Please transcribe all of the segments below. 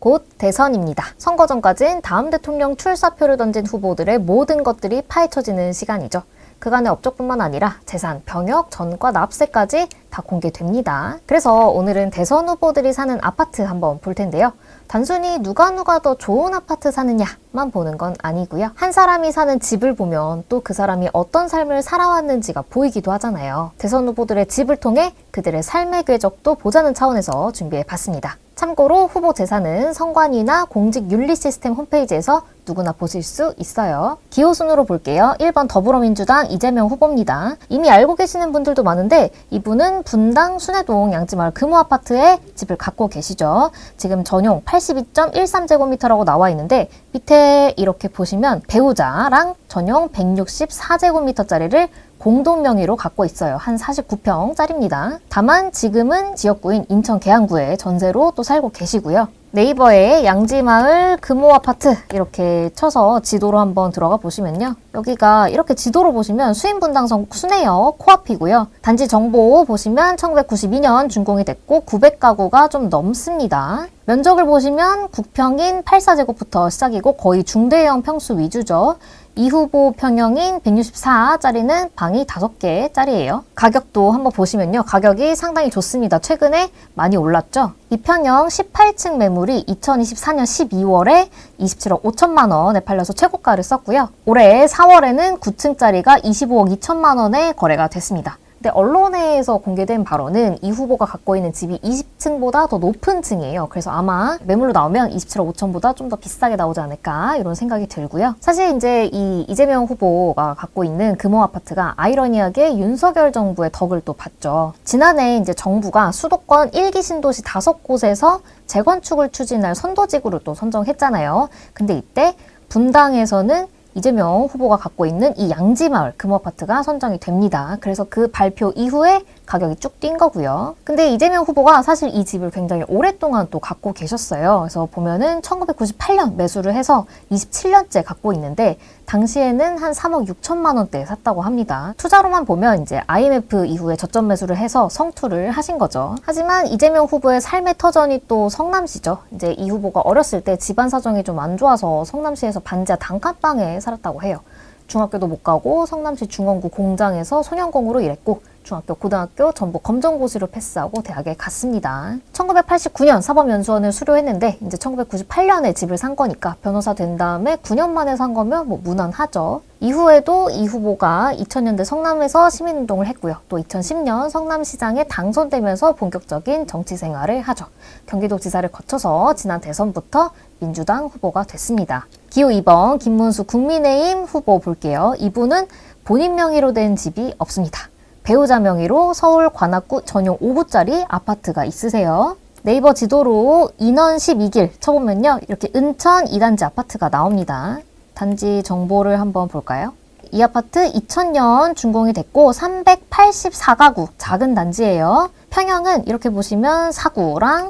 곧 대선입니다. 선거 전까진 다음 대통령 출사표를 던진 후보들의 모든 것들이 파헤쳐지는 시간이죠. 그간의 업적뿐만 아니라 재산, 병역, 전과 납세까지 다 공개됩니다. 그래서 오늘은 대선 후보들이 사는 아파트 한번 볼 텐데요. 단순히 누가 더 좋은 아파트 사느냐만 보는 건 아니고요. 한 사람이 사는 집을 보면 또 그 사람이 어떤 삶을 살아왔는지가 보이기도 하잖아요. 대선 후보들의 집을 통해 그들의 삶의 궤적도 보자는 차원에서 준비해봤습니다. 참고로 후보 재산은 선관위나 공직윤리 시스템 홈페이지에서 누구나 보실 수 있어요. 기호 순으로 볼게요. 1번 더불어민주당 이재명 후보입니다. 이미 알고 계시는 분들도 많은데 이분은 분당 순회동 양지마을 금호아파트에 집을 갖고 계시죠. 지금 전용 82.13제곱미터라고 나와 있는데 밑에 이렇게 보시면 배우자랑 전용 164제곱미터짜리를 공동 명의로 갖고 있어요. 한 49평짜리입니다. 다만 지금은 지역구인 인천 계양구에 전세로 또 살고 계시고요. 네이버에 양지마을 금호아파트 이렇게 쳐서 지도로 한번 들어가 보시면요. 여기가 이렇게 지도로 보시면 수인분당선 순회역 코앞이고요. 단지 정보 보시면 1992년 준공이 됐고 900가구가 좀 넘습니다. 면적을 보시면 9평인 84제곱부터 시작이고 거의 중대형 평수 위주죠. 이 후보 평형인 164짜리는 방이 5개짜리예요. 가격도 한번 보시면요. 가격이 상당히 좋습니다. 최근에 많이 올랐죠. 이 평형 18층 매물이 2024년 12월에 27억 5천만 원에 팔려서 최고가를 썼고요. 올해 4월에는 9층짜리가 25억 2천만 원에 거래가 됐습니다. 근데 언론에서 공개된 바로는 이 후보가 갖고 있는 집이 20층보다 더 높은 층이에요. 그래서 아마 매물로 나오면 27억 5천보다 좀 더 비싸게 나오지 않을까 이런 생각이 들고요. 사실 이제 이 이재명 후보가 갖고 있는 금호 아파트가 아이러니하게 윤석열 정부의 덕을 또 봤죠. 지난해 이제 정부가 수도권 1기 신도시 5곳에서 재건축을 추진할 선도지구를 또 선정했잖아요. 근데 이때 분당에서는 이재명 후보가 갖고 있는 이 양지마을 금호아파트가 선정이 됩니다. 그래서 그 발표 이후에 가격이 쭉 뛴 거고요. 근데 이재명 후보가 사실 이 집을 굉장히 오랫동안 또 갖고 계셨어요. 그래서 보면은 1998년 매수를 해서 27년째 갖고 있는데 당시에는 한 3억 6천만 원대에 샀다고 합니다. 투자로만 보면 이제 IMF 이후에 저점 매수를 해서 성투를 하신 거죠. 하지만 이재명 후보의 삶의 터전이 또 성남시죠. 이제 이 후보가 어렸을 때 집안 사정이 좀 안 좋아서 성남시에서 반지하 단칸방에 살았다고 해요. 중학교도 못 가고 성남시 중원구 공장에서 소년공으로 일했고 중학교, 고등학교 전부 검정고시로 패스하고 대학에 갔습니다. 1989년 사법연수원을 수료했는데 이제 1998년에 집을 산 거니까 변호사 된 다음에 9년 만에 산 거면 뭐 무난하죠. 이후에도 이 후보가 2000년대 성남에서 시민운동을 했고요. 또 2010년 성남시장에 당선되면서 본격적인 정치 생활을 하죠. 경기도지사를 거쳐서 지난 대선부터 민주당 후보가 됐습니다. 기호 2번 김문수 국민의힘 후보 볼게요. 이분은 본인 명의로 된 집이 없습니다. 배우자 명의로 서울 관악구 전용 5구짜리 아파트가 있으세요. 네이버 지도로 인원 12길 쳐보면요. 이렇게 은천 2단지 아파트가 나옵니다. 단지 정보를 한번 볼까요? 이 아파트 2000년 준공이 됐고 384가구 작은 단지예요. 평형은 이렇게 보시면 4구랑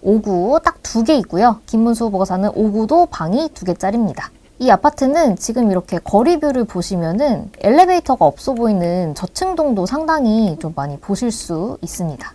5구 딱 2개 있고요. 김문수 후보가 사는 5구도 방이 2개짜리입니다. 이 아파트는 지금 이렇게 거리뷰를 보시면은 엘리베이터가 없어 보이는 저층동도 상당히 좀 많이 보실 수 있습니다.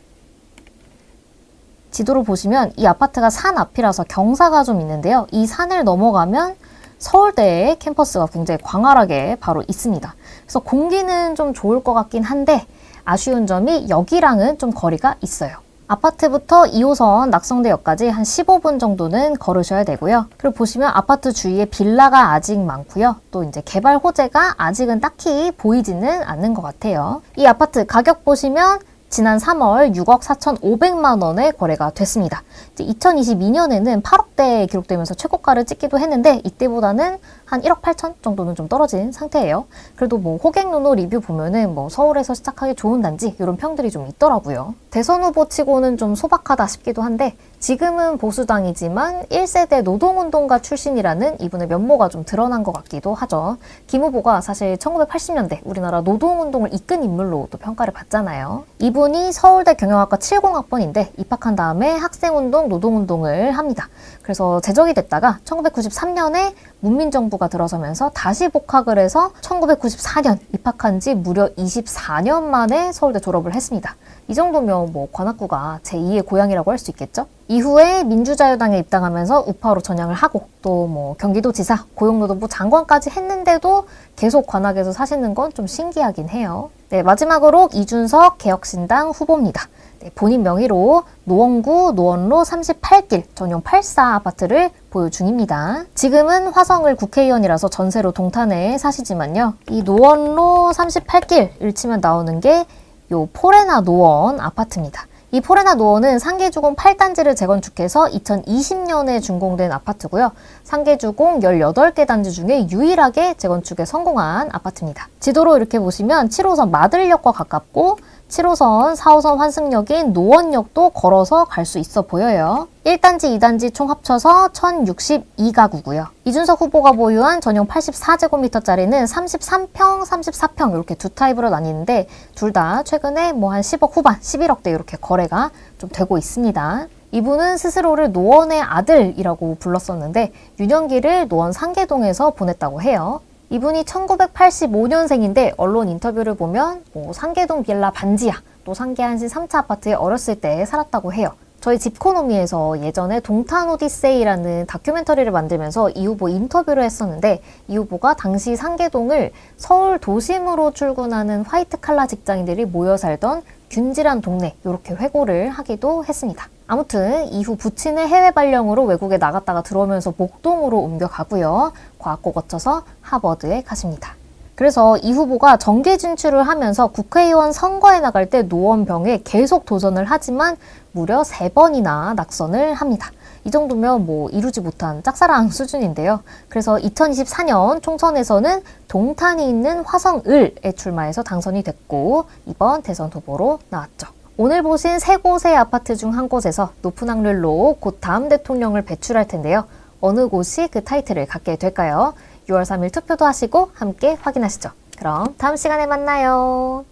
지도로 보시면 이 아파트가 산 앞이라서 경사가 좀 있는데요. 이 산을 넘어가면 서울대의 캠퍼스가 굉장히 광활하게 바로 있습니다. 그래서 공기는 좀 좋을 것 같긴 한데 아쉬운 점이 여기랑은 좀 거리가 있어요. 아파트부터 2호선 낙성대역까지 한 15분 정도는 걸으셔야 되고요. 그리고 보시면 아파트 주위에 빌라가 아직 많고요. 또 이제 개발 호재가 아직은 딱히 보이지는 않는 것 같아요. 이 아파트 가격 보시면 지난 3월 6억 4,500만 원에 거래가 됐습니다. 2022년에는 8억대에 기록되면서 최고가를 찍기도 했는데 이때보다는 한 1억 8천 정도는 좀 떨어진 상태예요. 그래도 뭐 호갱노노 리뷰 보면은 뭐 서울에서 시작하기 좋은 단지 이런 평들이 좀 있더라고요. 대선 후보 치고는 좀 소박하다 싶기도 한데 지금은 보수당이지만 1세대 노동운동가 출신이라는 이분의 면모가 좀 드러난 것 같기도 하죠. 김 후보가 사실 1980년대 우리나라 노동운동을 이끈 인물로 또 평가를 받잖아요. 이분이 서울대 경영학과 70학번인데 입학한 다음에 학생운동, 노동운동을 합니다. 그래서 재적이 됐다가 1993년에 문민정부가 들어서면서 다시 복학을 해서 1994년 입학한 지 무려 24년 만에 서울대 졸업을 했습니다. 이 정도면 뭐 관악구가 제2의 고향이라고 할 수 있겠죠? 이후에 민주자유당에 입당하면서 우파로 전향을 하고 또 뭐 경기도지사, 고용노동부 장관까지 했는데도 계속 관악에서 사시는 건 좀 신기하긴 해요. 네, 마지막으로 이준석 개혁신당 후보입니다. 네, 본인 명의로 노원구 노원로 38길 전용 84 아파트를 보유 중입니다. 지금은 화성을 국회의원이라서 전세로 동탄에 사시지만요. 이 노원로 38길을 치면 나오는 게 요 포레나 노원 아파트입니다. 이 포레나 노원은 상계주공 8단지를 재건축해서 2020년에 준공된 아파트고요. 상계주공 18개 단지 중에 유일하게 재건축에 성공한 아파트입니다. 지도로 이렇게 보시면 7호선 마들역과 가깝고 7호선 4호선 환승역인 노원역도 걸어서 갈 수 있어 보여요. 1단지, 2단지 총 합쳐서 1062가구고요. 이준석 후보가 보유한 전용 84제곱미터짜리는 33평, 34평 이렇게 두 타입으로 나뉘는데 둘 다 최근에 뭐 한 10억 후반, 11억대 이렇게 거래가 좀 되고 있습니다. 이분은 스스로를 노원의 아들이라고 불렀었는데 유년기를 노원 상계동에서 보냈다고 해요. 이분이 1985년생인데 언론 인터뷰를 보면 뭐 상계동 빌라 반지하, 또 상계한신 3차 아파트에 어렸을 때 살았다고 해요. 저희 집코노미에서 예전에 동탄 오디세이라는 다큐멘터리를 만들면서 이 후보 인터뷰를 했었는데 이 후보가 당시 상계동을 서울 도심으로 출근하는 화이트 칼라 직장인들이 모여 살던 균질한 동네 이렇게 회고를 하기도 했습니다. 아무튼 이후 부친의 해외 발령으로 외국에 나갔다가 들어오면서 목동으로 옮겨가고요. 과학고 거쳐서 하버드에 가십니다. 그래서 이 후보가 정계 진출을 하면서 국회의원 선거에 나갈 때 노원병에 계속 도전을 하지만 무려 3번이나 낙선을 합니다. 이 정도면 뭐 이루지 못한 짝사랑 수준인데요. 그래서 2024년 총선에서는 동탄이 있는 화성을에 출마해서 당선이 됐고 이번 대선 후보로 나왔죠. 오늘 보신 3곳의 아파트 중 한 곳에서 높은 확률로 곧 다음 대통령을 배출할 텐데요. 어느 곳이 그 타이틀을 갖게 될까요? 6월 3일 투표도 하시고 함께 확인하시죠. 그럼 다음 시간에 만나요.